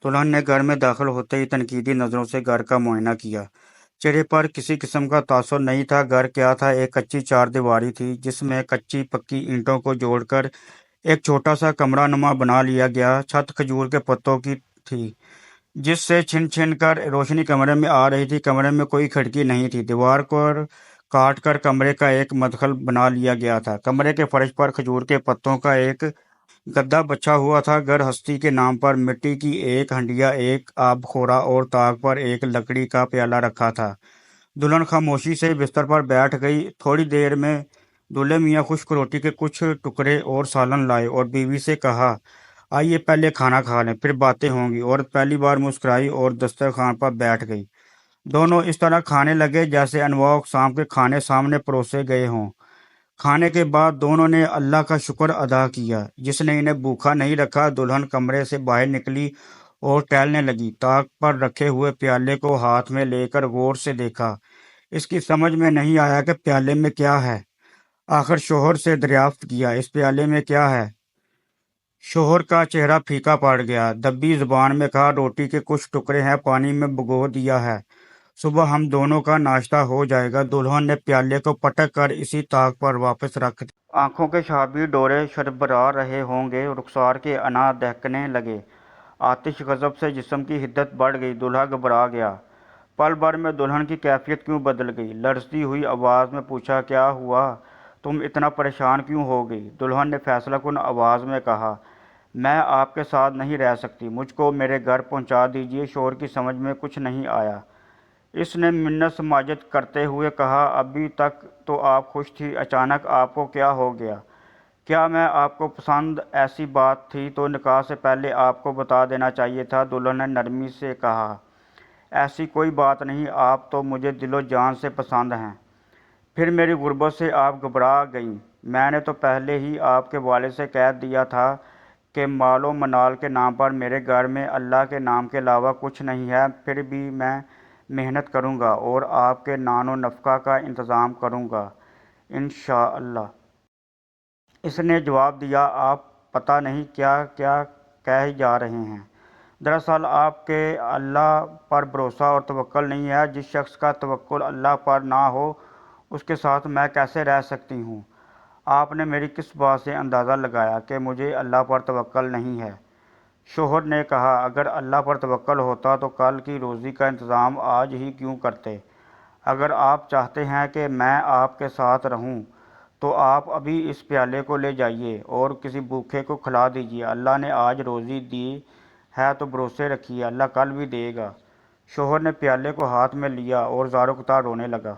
दुल्हन ने घर में दाखिल होते ही तनकीदी नजरों से घर का मुआयना किया। चेहरे पर किसी किस्म का तासुर नहीं था। घर क्या था, एक कच्ची चारदीवारी थी जिसमें कच्ची पक्की ईंटों को जोड़कर एक छोटा सा कमरा नुमा बना लिया गया। छत खजूर के पत्तों की थी जिससे छिन छिन कर रोशनी कमरे में आ रही थी। कमरे में कोई खिड़की नहीं थी। दीवार को काट कर कमरे का एक मदखल बना लिया गया था। कमरे के फर्श पर खजूर के पत्तों का एक गद्दा बचा हुआ था। घर हस्ती के नाम पर मिट्टी की एक हंडिया, एक आबखोरा और ताक पर एक लकड़ी का प्याला रखा था। दुल्हन खामोशी से बिस्तर पर बैठ गई। थोड़ी देर में दूल्हे मियाँ खुश्क रोटी के कुछ टुकड़े और सालन लाए और बीवी से कहा, आइए पहले खाना खा लें, फिर बातें होंगी। औरत पहली बार मुस्कुराई और दस्तरखान पर बैठ गई। दोनों इस तरह खाने लगे जैसे अनवाع अक़साम के खाने सामने परोसे गए हों। खाने के बाद दोनों ने अल्लाह का शुक्र अदा किया जिसने इन्हें भूखा नहीं रखा। दुल्हन कमरे से बाहर निकली और टहलने लगी। ताक पर रखे हुए प्याले को हाथ में लेकर गौर से देखा। इसकी समझ में नहीं आया कि प्याले में क्या है। आखिर शोहर से दरियाफ्त किया, इस प्याले में क्या है। शोहर का चेहरा फीका पड़ गया। दबी जुबान में कहा, रोटी के कुछ टुकड़े हैं, पानी में भिगो दिया है, सुबह हम दोनों का नाश्ता हो जाएगा। दुल्हन ने प्याले को पटक कर इसी ताक पर वापस रख दिया। आंखों के शाबी डोरे शरबरा रहे होंगे। रुखसार के अना दहकने लगे। आतिश गजब से जिस्म की हिद्दत बढ़ गई। दूल्हा घबरा गया। पल भर में दुल्हन की कैफियत क्यों बदल गई। लरजती हुई आवाज़ में पूछा, क्या हुआ, तुम इतना परेशान क्यों हो गई। दुल्हन ने फैसलाकुन आवाज़ में कहा, मैं आपके साथ नहीं रह सकती, मुझको मेरे घर पहुंचा दीजिए। शोहर की समझ में कुछ नहीं आया। इसने मिन्नत समाजत करते हुए कहा, अभी तक तो आप खुश थी, अचानक आपको क्या हो गया। क्या मैं आपको पसंद ऐसी बात थी तो निकाह से पहले आपको बता देना चाहिए था। दुल्हन ने नरमी से कहा, ऐसी कोई बात नहीं, आप तो मुझे दिलो जान से पसंद हैं। फिर मेरी गुर्बत से आप घबरा गईं। मैंने तो पहले ही आपके वालिद से कह दिया था कि मालो मनाल के नाम पर मेरे घर में अल्लाह के नाम के अलावा कुछ नहीं है। फिर भी मैं मेहनत करूँगा और आपके नानो नफ़का का इंतज़ाम करूँगा इंशाअल्लाह। इसने जवाब दिया, आप पता नहीं क्या क्या कह जा रहे हैं। दरअसल आपके अल्लाह पर भरोसा और तवक्कुल नहीं है। जिस शख्स का तवक्कुल अल्लाह पर ना हो उसके साथ मैं कैसे रह सकती हूँ। आपने मेरी किस बात से अंदाज़ा लगाया कि मुझे अल्लाह पर तवक्कुल नहीं है। शोहर ने कहा, अगर अल्लाह पर तवक्कुल होता तो कल की रोज़ी का इंतज़ाम आज ही क्यों करते। अगर आप चाहते हैं कि मैं आपके साथ रहूं तो आप अभी इस प्याले को ले जाइए और किसी भूखे को खिला दीजिए। अल्लाह ने आज रोज़ी दी है तो भरोसे रखिए, अल्लाह कल भी देगा। शोहर ने प्याले को हाथ में लिया और ज़ारो कतार रोने लगा।